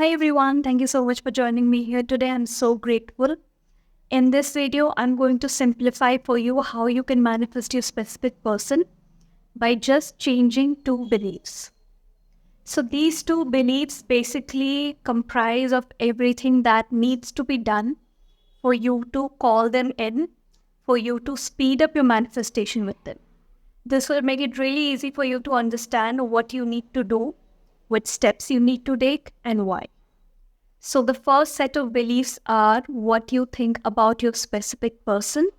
Hi everyone, thank you so much for joining me here today. I'm so grateful. In this video, I'm going to simplify for you how you can manifest your specific person by just changing two beliefs. So these two beliefs basically comprise of everything that needs to be done for you to call them in, for you to speed up your manifestation with them. This will make it really easy for you to understand what you need to do, what steps you need to take, and why. So the first set of beliefs are what you think about your specific person.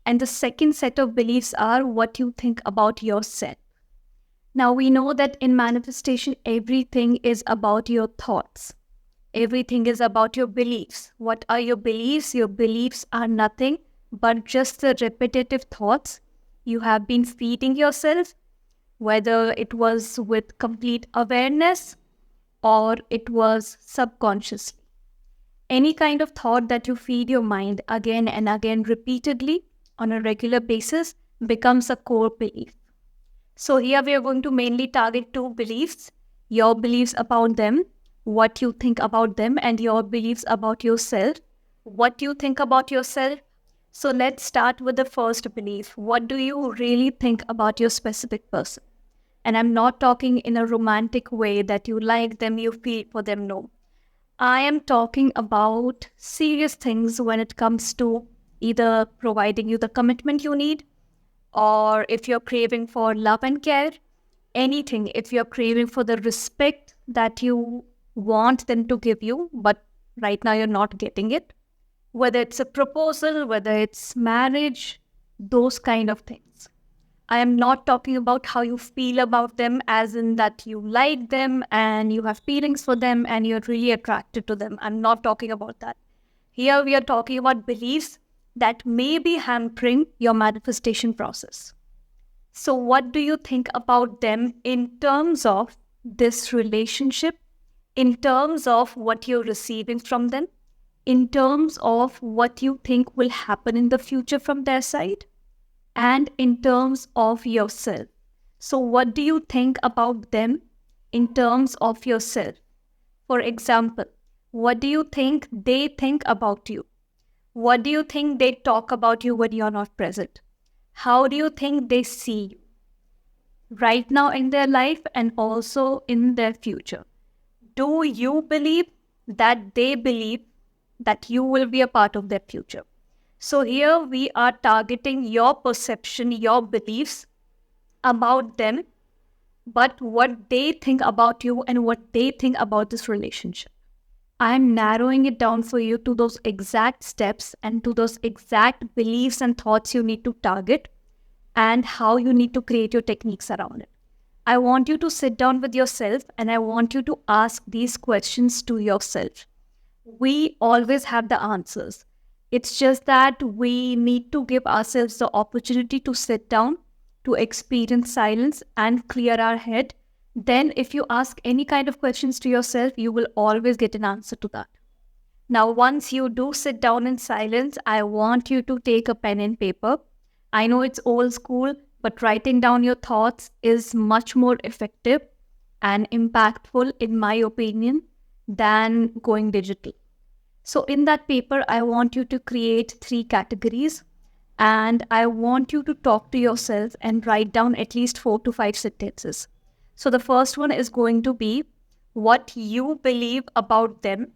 And the second set of beliefs are what you think about yourself. Now we know that in manifestation, everything is about your thoughts. Everything is about your beliefs. What are your beliefs? Your beliefs are nothing but just the repetitive thoughts you have been feeding yourself, whether it was with complete awareness or it was subconsciously. Any kind of thought that you feed your mind again and again repeatedly on a regular basis becomes a core belief. So here we are going to mainly target two beliefs: your beliefs about them, what you think about them, and your beliefs about yourself, what you think about yourself. So let's start with the first belief. What do you really think about your specific person? And I'm not talking in a romantic way that you like them, you feel for them. No. I am talking about serious things when it comes to either providing you the commitment you need, or if you're craving for love and care, anything, if you're craving for the respect that you want them to give you, but right now you're not getting it, whether it's a proposal, whether it's marriage, those kind of things. I am not talking about how you feel about them, as in that you like them and you have feelings for them and you're really attracted to them. I'm not talking about that. Here we are talking about beliefs that may be hampering your manifestation process. So what do you think about them in terms of this relationship, in terms of what you're receiving from them, in terms of what you think will happen in the future from their side, and in terms of yourself? So what do you think about them in terms of yourself? For example, what do you think they think about you? What do you think they talk about you when you're not present? How do you think they see you right now in their life and also in their future? Do you believe that they believe that you will be a part of their future? So here we are targeting your perception, your beliefs about them, but what they think about you and what they think about this relationship. I'm narrowing it down for you to those exact steps and to those exact beliefs and thoughts you need to target and how you need to create your techniques around it. I want you to sit down with yourself and I want you to ask these questions to yourself. We always have the answers. It's just that we need to give ourselves the opportunity to sit down, to experience silence and clear our head. Then if you ask any kind of questions to yourself, you will always get an answer to that. Now, once you do sit down in silence, I want you to take a pen and paper. I know it's old school, but writing down your thoughts is much more effective and impactful, in my opinion, than going digital. So in that paper, I want you to create 3 categories, and I want you to talk to yourself and write down at least 4 to 5 sentences. So the first one is going to be what you believe about them,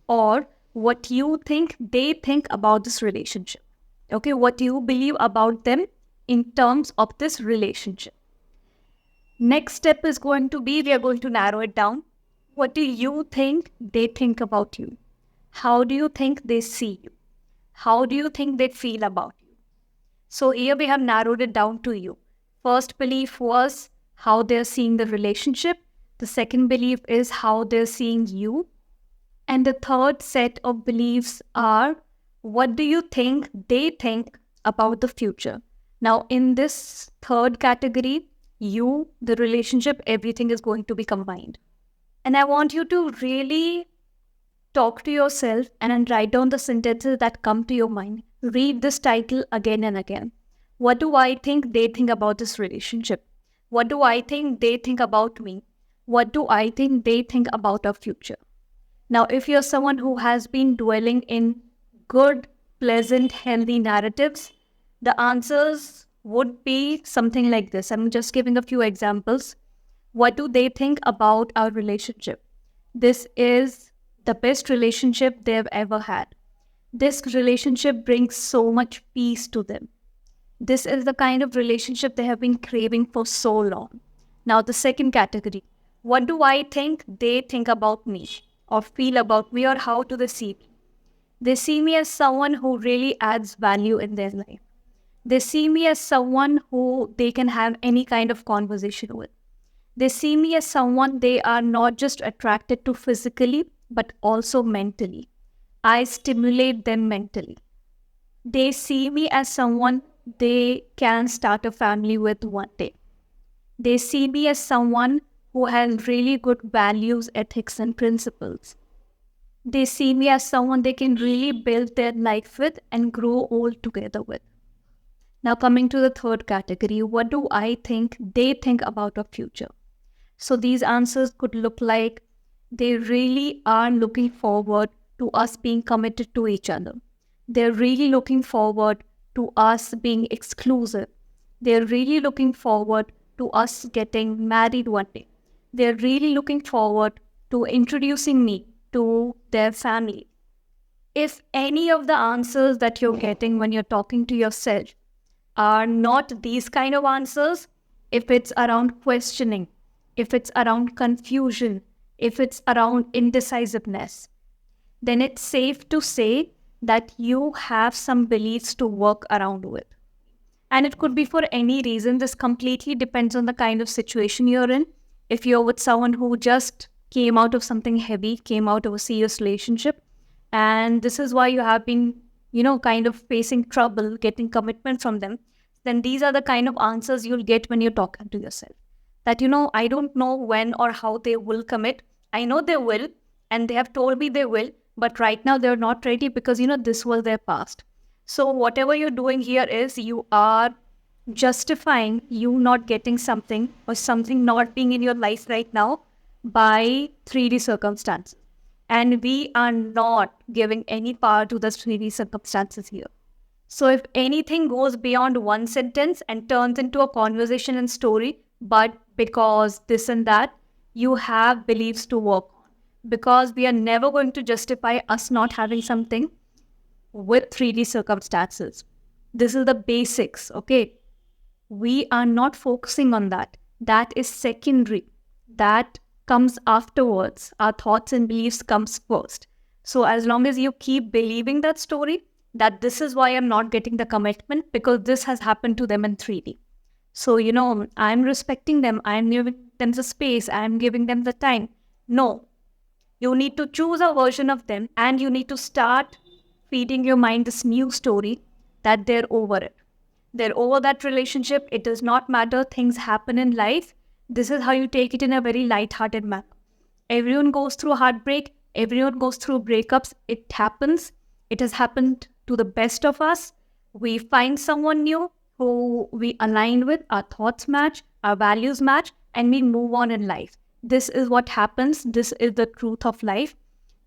or what you think they think about this relationship. Okay, what you believe about them in terms of this relationship. Next step is going to be, we are going to narrow it down. What do you think they think about you? How do you think they see you? How do you think they feel about you? So here we have narrowed it down to you. First belief was how they're seeing the relationship. The second belief is how they're seeing you. And the third set of beliefs are what do you think they think about the future? Now, in this third category, you, the relationship, everything is going to be combined. And I want you to really talk to yourself and then write down the sentences that come to your mind. Read this title again and again. What do I think they think about this relationship? What do I think they think about me? What do I think they think about our future? Now, if you're someone who has been dwelling in good, pleasant, healthy narratives, the answers would be something like this. I'm just giving a few examples. What do they think about our relationship? This is the best relationship they've ever had. This relationship brings so much peace to them. This is the kind of relationship they have been craving for so long. Now, the second category. What do I think they think about me or feel about me, or how do they see me? They see me as someone who really adds value in their life. They see me as someone who they can have any kind of conversation with. They see me as someone they are not just attracted to physically, but also mentally. I stimulate them mentally. They see me as someone they can start a family with one day. They see me as someone who has really good values, ethics, and principles. They see me as someone they can really build their life with and grow old together with. Now, coming to the third category, what do I think they think about our future? So these answers could look like they really are looking forward to us being committed to each other. They're really looking forward to us being exclusive. They're really looking forward to us getting married one day. They're really looking forward to introducing me to their family. If any of the answers that you're getting when you're talking to yourself are not these kind of answers, if it's around questioning, if it's around confusion, if it's around indecisiveness, then it's safe to say that you have some beliefs to work around with. And it could be for any reason. This completely depends on the kind of situation you're in. If you're with someone who just came out of something heavy, came out of a serious relationship, and this is why you have been, kind of facing trouble getting commitment from them, then these are the kind of answers you'll get when you're talking to yourself. That, I don't know when or how they will commit. I know they will, and they have told me they will, but right now they're not ready because, this was their past. So whatever you're doing here is you are justifying you not getting something or something not being in your life right now by 3D circumstances. And we are not giving any power to the 3D circumstances here. So if anything goes beyond one sentence and turns into a conversation and story, but because this and that, you have beliefs to work on. Because we are never going to justify us not having something with 3D circumstances. This is the basics, okay? We are not focusing on that. That is secondary. That comes afterwards. Our thoughts and beliefs comes first. So as long as you keep believing that story, that this is why I'm not getting the commitment because this has happened to them in 3D. So, I'm respecting them. I'm giving them the space. I'm giving them the time. No, you need to choose a version of them and you need to start feeding your mind this new story that they're over it. They're over that relationship. It does not matter. Things happen in life. This is how you take it in a very light-hearted manner. Everyone goes through heartbreak. Everyone goes through breakups. It happens. It has happened to the best of us. We find someone new who we align with, our thoughts match, our values match, and we move on in life. This is what happens. This is the truth of life.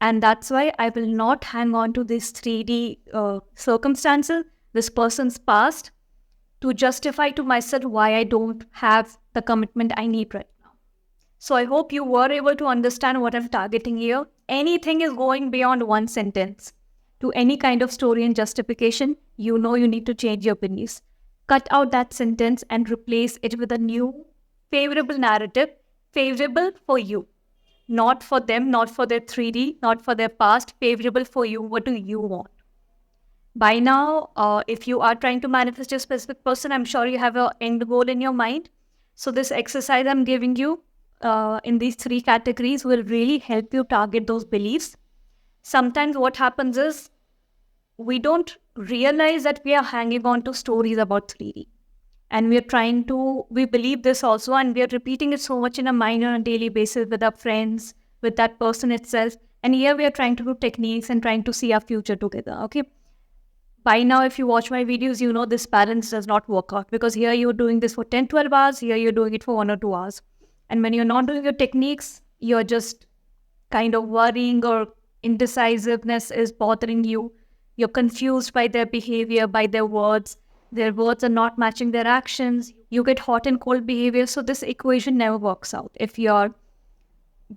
And that's why I will not hang on to these 3D circumstances, this person's past, to justify to myself why I don't have the commitment I need right now. So I hope you were able to understand what I'm targeting here. Anything is going beyond one sentence to any kind of story and justification, you need to change your beliefs. Cut out that sentence and replace it with a new favorable narrative, favorable for you. Not for them, not for their 3D, not for their past, favorable for you. What do you want? By now, if you are trying to manifest a specific person, I'm sure you have an end goal in your mind. So this exercise I'm giving you in these 3 categories will really help you target those beliefs. Sometimes what happens is we don't realize that we are hanging on to stories about 3D. And we believe this also, and we are repeating it so much in our mind on a daily basis with our friends, with that person itself. And here we are trying to do techniques and trying to see our future together, okay? By now, if you watch my videos, this balance does not work out because here you're doing this for 10, 12 hours, here you're doing it for 1 or 2 hours. And when you're not doing your techniques, you're just kind of worrying or indecisiveness is bothering you. You're confused by their behavior, by their words are not matching their actions. You get hot and cold behavior. So this equation never works out. If you're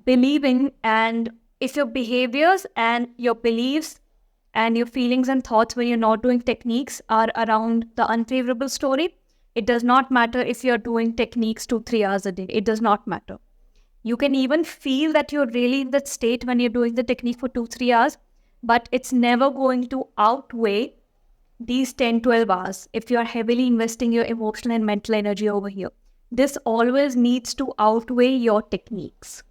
believing and if your behaviors and your beliefs and your feelings and thoughts when you're not doing techniques are around the unfavorable story, it does not matter if you're doing techniques 2-3 hours a day. It does not matter. You can even feel that you're really in that state when you're doing the technique for 2-3 hours, but it's never going to outweigh these 10-12 hours if you're heavily investing your emotional and mental energy over here. This always needs to outweigh your techniques.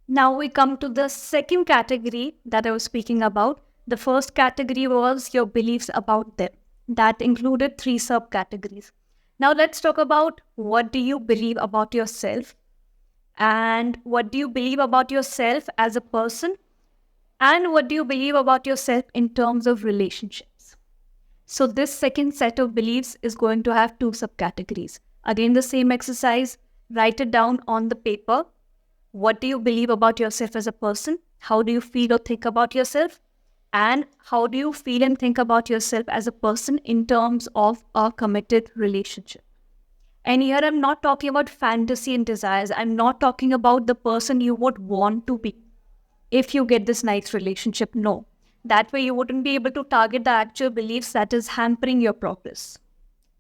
Now we come to the second category that I was speaking about. The first category was your beliefs about them. That included 3 subcategories. Now let's talk about what do you believe about yourself, and what do you believe about yourself as a person, and what do you believe about yourself in terms of relationships. So this second set of beliefs is going to have 2 subcategories. Again, the same exercise, write it down on the paper. What do you believe about yourself as a person? How do you feel or think about yourself? And how do you feel and think about yourself as a person in terms of a committed relationship? And here I'm not talking about fantasy and desires. I'm not talking about the person you would want to be if you get this nice relationship. No. That way you wouldn't be able to target the actual beliefs that is hampering your progress.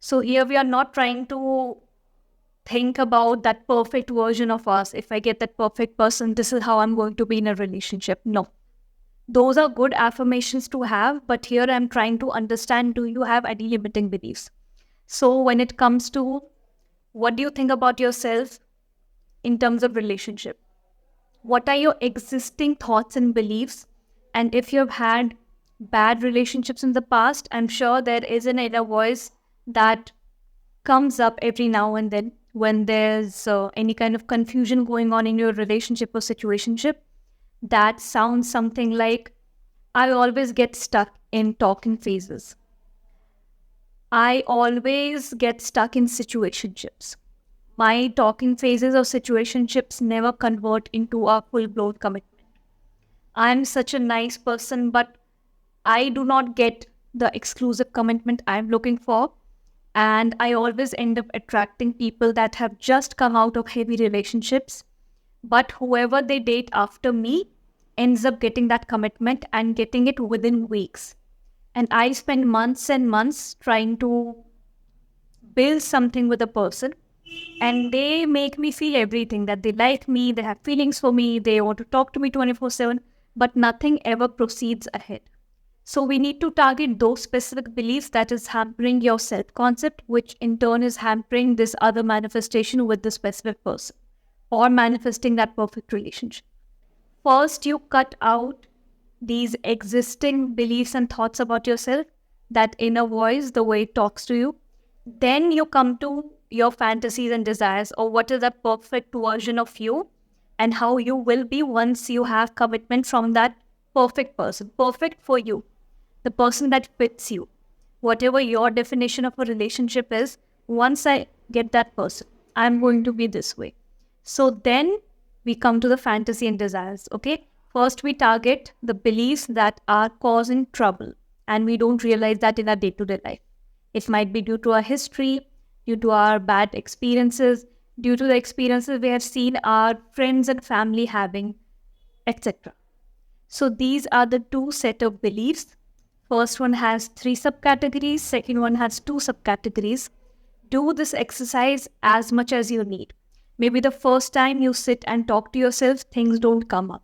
So here we are not trying to think about that perfect version of us. If I get that perfect person, this is how I'm going to be in a relationship. No. Those are good affirmations to have, but here I'm trying to understand, do you have any limiting beliefs? So when it comes to what do you think about yourself in terms of relationship? What are your existing thoughts and beliefs? And if you've had bad relationships in the past, I'm sure there is an inner voice that comes up every now and then when there's any kind of confusion going on in your relationship or situationship. That sounds something like, I always get stuck in talking phases. I always get stuck in situationships. My talking phases or situationships never convert into a full-blown commitment. I'm such a nice person, but I do not get the exclusive commitment I'm looking for. And I always end up attracting people that have just come out of heavy relationships. But whoever they date after me ends up getting that commitment and getting it within weeks. And I spend months and months trying to build something with a person. And they make me feel everything, that they like me, they have feelings for me, they want to talk to me 24/7, but nothing ever proceeds ahead. So we need to target those specific beliefs that is hampering your self-concept, which in turn is hampering this other manifestation with the specific person or manifesting that perfect relationship. First, you cut out these existing beliefs and thoughts about yourself, that inner voice, the way it talks to you. Then you come to your fantasies and desires, or what is the perfect version of you and how you will be once you have commitment from that perfect person, perfect for you, the person that fits you. Whatever your definition of a relationship is, once I get that person, I'm going to be this way. So then we come to the fantasy and desires, okay? First, we target the beliefs that are causing trouble, and we don't realize that in our day-to-day life. It might be due to our history, due to our bad experiences, due to the experiences we have seen our friends and family having, etc. So these are the 2 set of beliefs. First one has 3 subcategories, second one has 2 subcategories. Do this exercise as much as you need. Maybe the first time you sit and talk to yourself, things don't come up.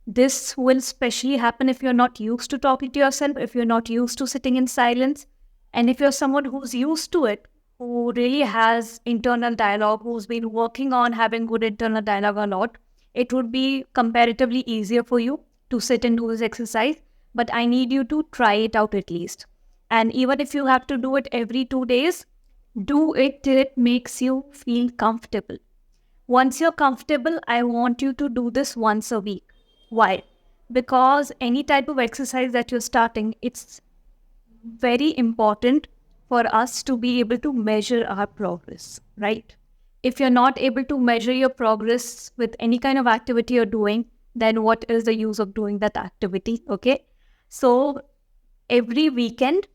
This will especially happen if you're not used to talking to yourself, if you're not used to sitting in silence, and if you're someone who's used to it, who really has internal dialogue, who's been working on having good internal dialogue a lot, it would be comparatively easier for you to sit and do this exercise. But I need you to try it out at least. And even if you have to do it every 2 days, do it till it makes you feel comfortable. Once you're comfortable, I want you to do this once a week. Why? Because any type of exercise that you're starting, it's very important for us to be able to measure our progress, right? If you're not able to measure your progress with any kind of activity you're doing, then what is the use of doing that activity? Okay. So every weekend,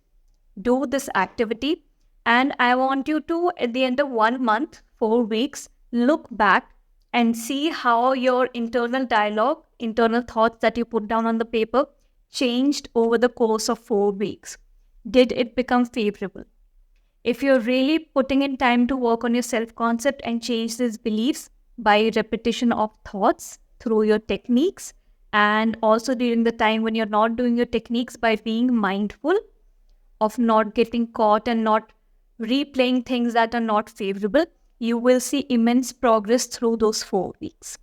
do this activity. And I want you to, at the end of 1 month, 4 weeks, look back and see how your internal dialogue, internal thoughts that you put down on the paper changed over the course of 4 weeks. Did it become favorable? If you're really putting in time to work on your self-concept and change these beliefs by repetition of thoughts through your techniques, and also during the time when you're not doing your techniques, by being mindful of not getting caught and not replaying things that are not favorable, you will see immense progress through those 4 weeks.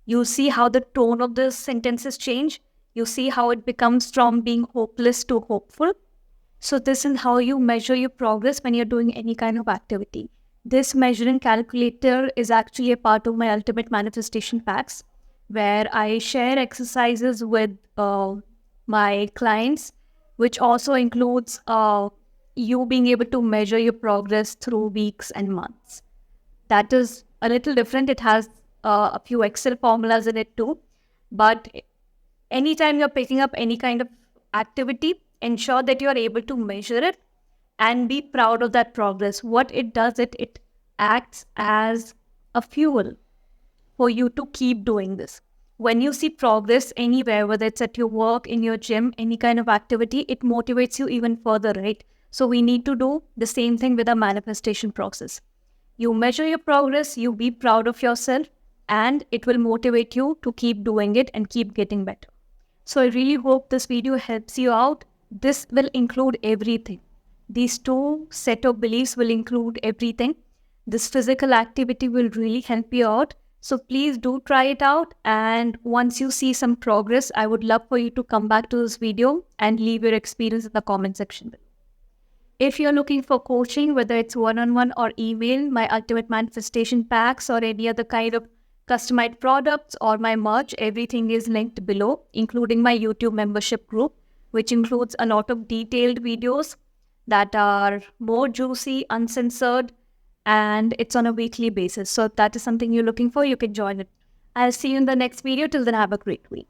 You see how the tone of the sentences change. You see how it becomes from being hopeless to hopeful. So this is how you measure your progress when you're doing any kind of activity. This measuring calculator is actually a part of my ultimate manifestation packs, where I share exercises with my clients, which also includes you being able to measure your progress through weeks and months. That is a little different. It has a few Excel formulas in it too. But anytime you're picking up any kind of activity, ensure that you're able to measure it and be proud of that progress. What it does, it acts as a fuel for you to keep doing this. When you see progress anywhere, whether it's at your work, in your gym, any kind of activity, it motivates you even further, right? So we need to do the same thing with our manifestation process. You measure your progress, you be proud of yourself, and it will motivate you to keep doing it and keep getting better. So I really hope this video helps you out. This will include everything. These two set of beliefs will include everything. This physical activity will really help you out. So please do try it out. And once you see some progress, I would love for you to come back to this video and leave your experience in the comment section below. If you're looking for coaching, whether it's one-on-one or email, my ultimate manifestation packs or any other kind of customized products or my merch, everything is linked below, including my YouTube membership group, which includes a lot of detailed videos that are more juicy, uncensored, and it's on a weekly basis. So if that is something you're looking for, you can join it. I'll see you in the next video. Till then, have a great week.